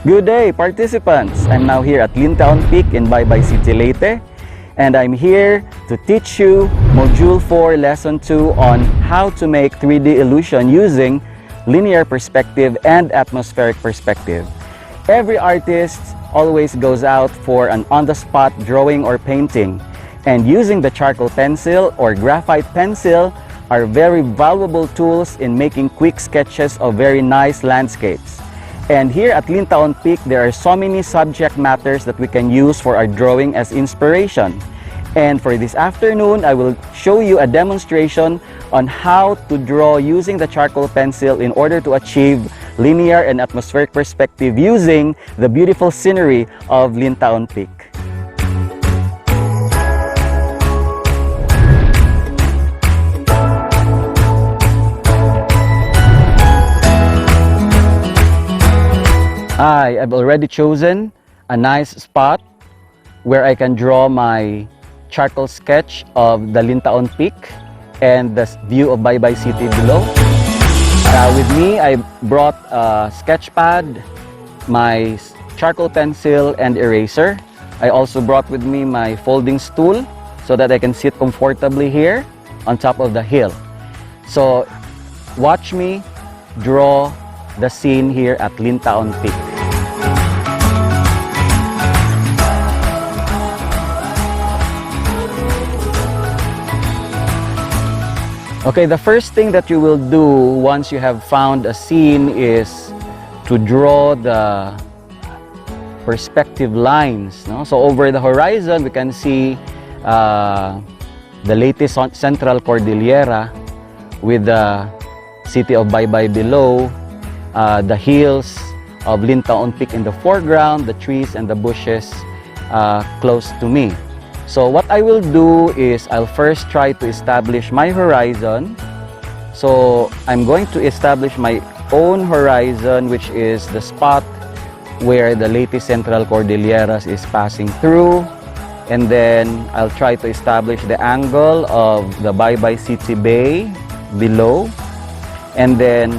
Good day, participants! I'm now here at Lintown Peak in Baybay City, Leyte, and I'm here to teach you Module 4, Lesson 2 on how to make 3D illusion using linear perspective and atmospheric perspective. Every artist always goes out for an on-the-spot drawing or painting, and using the charcoal pencil or graphite pencil are very valuable tools in making quick sketches of very nice landscapes. And here at Lintown Peak, there are so many subject matters that we can use for our drawing as inspiration. And for this afternoon, I will show you a demonstration on how to draw using the charcoal pencil in order to achieve linear and atmospheric perspective using the beautiful scenery of Lintown Peak. I've already chosen a nice spot where I can draw my charcoal sketch of the Lintown Peak and the view of Baybay City below. With me, I brought a sketch pad, my charcoal pencil and eraser. I also brought with me my folding stool so that I can sit comfortably here on top of the hill. So watch me draw the scene here at Lintown Peak. Okay, the first thing that you will do once you have found a scene is to draw the perspective lines. No? So over the horizon, we can see the Leyte Central Cordillera with the city of Baybay below, the hills of Lintown Peak in the foreground, the trees and the bushes close to me. So what I will do is I'll first try to establish my horizon. So I'm going to establish my own horizon, which is the spot where the Leyte Central Cordilleras is passing through. And then I'll try to establish the angle of the Baybay City Bay below. And then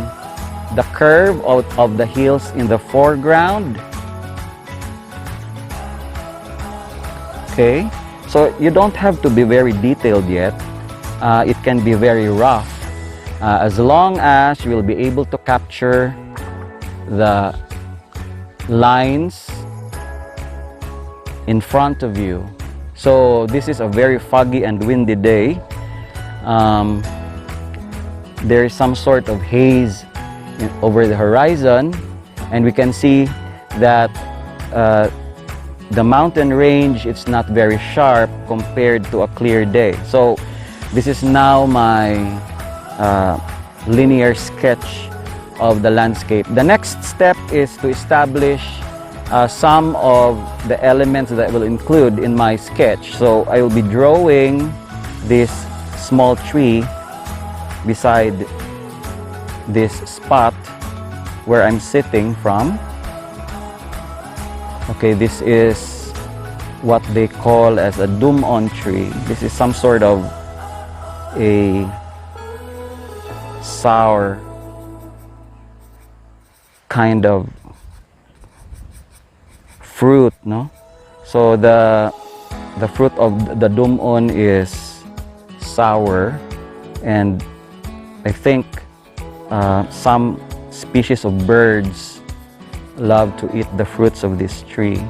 the curve of the hills in the foreground. Okay. So you don't have to be very detailed yet. It can be very rough as long as you will be able to capture the lines in front of you. So this is a very foggy and windy day. There is some sort of haze over the horizon, and we can see that the mountain range, it's not very sharp compared to a clear day. So this is now my linear sketch of the landscape. The next step is to establish some of the elements that I will include in my sketch. So I will be drawing this small tree beside this spot where I'm sitting from. Okay, this is what they call as a dumon tree. This is some sort of a sour kind of fruit, no? So the fruit of the dumon is sour, and I think some species of birds love to eat the fruits of this tree.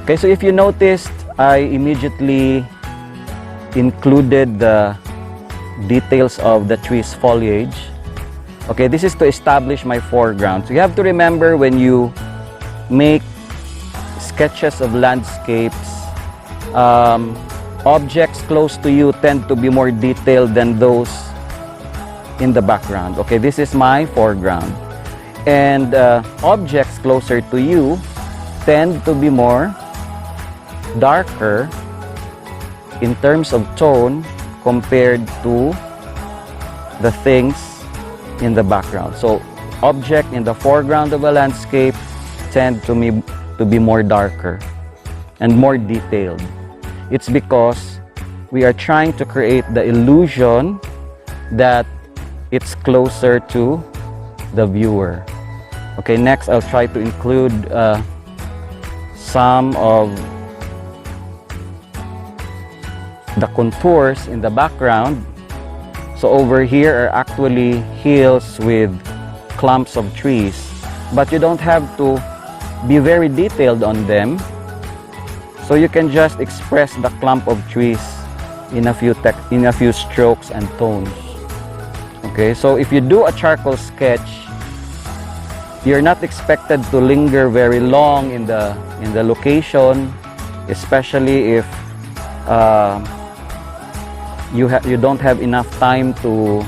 Okay, so if you noticed, I immediately included the details of the tree's foliage. Okay, this is to establish my foreground. So you have to remember, when you make sketches of landscapes, objects close to you tend to be more detailed than those in the background. Okay, this is my foreground. And objects closer to you tend to be more darker in terms of tone compared to the things in the background. So objects in the foreground of a landscape tend to be more darker and more detailed. It's because we are trying to create the illusion that it's closer to the viewer. Okay, next I'll try to include some of the contours in the background. So over here are actually hills with clumps of trees, but you don't have to be very detailed on them. So you can just express the clump of trees in a few strokes and tones. Okay, so if you do a charcoal sketch, you're not expected to linger very long in the location, especially if you don't have enough time to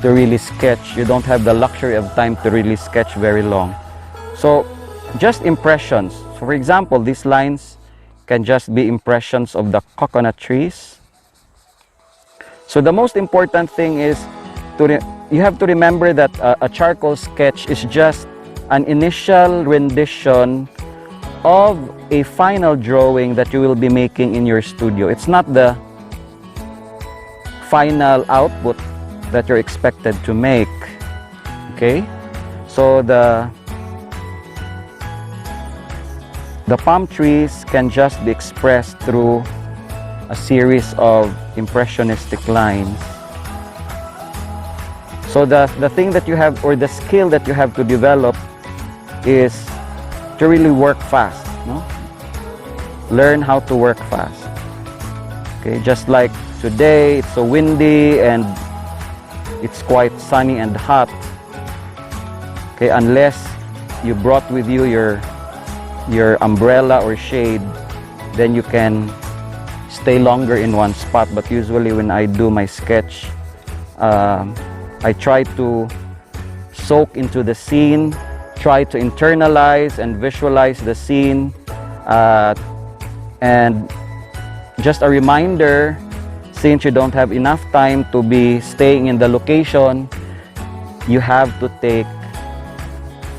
really sketch. You don't have the luxury of time to really sketch very long. So just impressions. So for example, these lines can just be impressions of the coconut trees. So the most important thing is you have to remember that a charcoal sketch is just an initial rendition of a final drawing that you will be making in your studio. It's not the final output that you're expected to make. Okay, so the palm trees can just be expressed through a series of impressionistic lines. So the thing that you have, or the skill that you have to develop, is to really work fast, no? Learn how to work fast. Okay, just like today, it's so windy and it's quite sunny and hot. Okay, unless you brought with you your umbrella or shade, then you can stay longer in one spot. But usually when I do my sketch, I try to soak into the scene, try to internalize and visualize the scene, and just a reminder, since you don't have enough time to be staying in the location, you have to take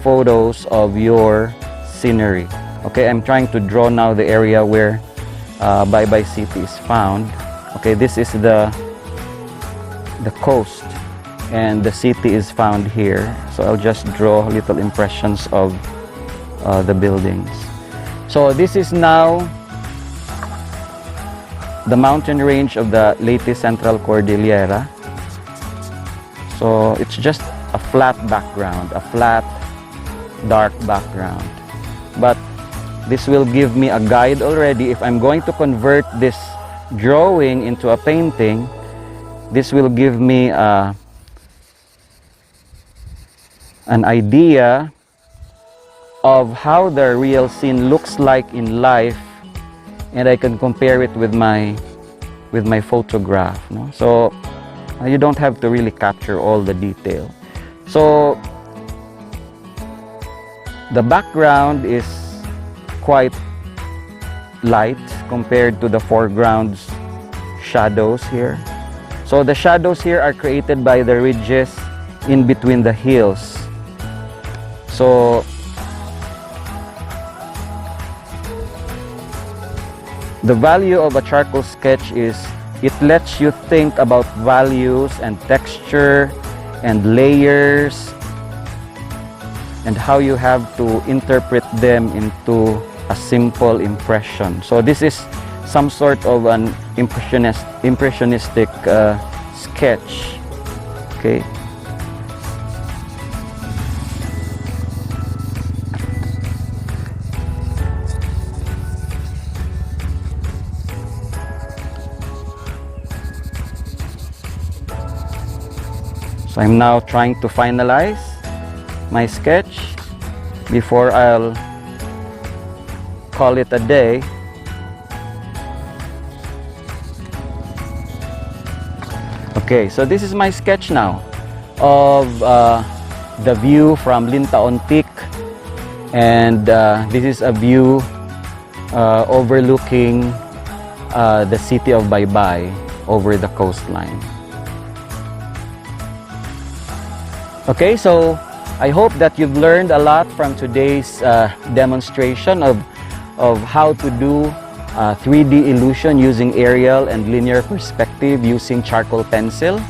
photos of your scenery. Okay, I'm trying to draw now the area where Baybay City is found. Okay, this is the coast, and the city is found here. So I'll just draw little impressions of the buildings. So this is now the mountain range of the Leyte Central Cordillera. So it's just a flat background, a flat dark background. But this will give me a guide already. If I'm going to convert this drawing into a painting, this will give me an idea of how the real scene looks like in life, and I can compare it with my photograph, no? So you don't have to really capture all the detail. So the background is quite light compared to the foreground's shadows here. So the shadows here are created by the ridges in between the hills. So the value of a charcoal sketch is it lets you think about values and texture and layers and how you have to interpret them into a simple impression. So this is some sort of an impressionistic sketch. Okay. So I'm now trying to finalize my sketch before I'll call it a day. Okay, so this is my sketch now of the view from Lintaon Peak, and this is a view overlooking the city of Baybay over the coastline. Okay, so I hope that you've learned a lot from today's demonstration of how to do 3D illusion using aerial and linear perspective using charcoal pencil.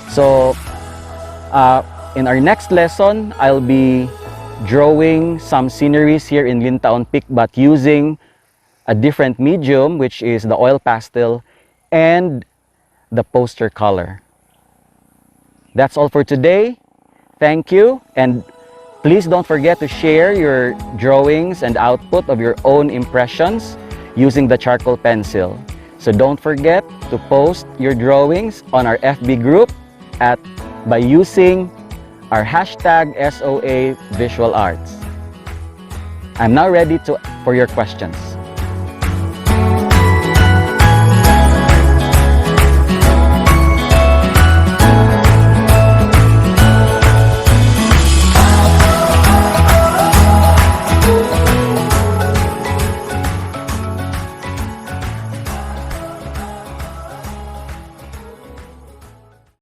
So in our next lesson, I'll be drawing some sceneries here in Lintaon Peak, but using a different medium, which is the oil pastel and the poster color. That's all for today. Thank you, and please don't forget to share your drawings and output of your own impressions using the charcoal pencil. So don't forget to post your drawings on our FB group by using our hashtag SOA Visual Arts. I'm now ready for your questions.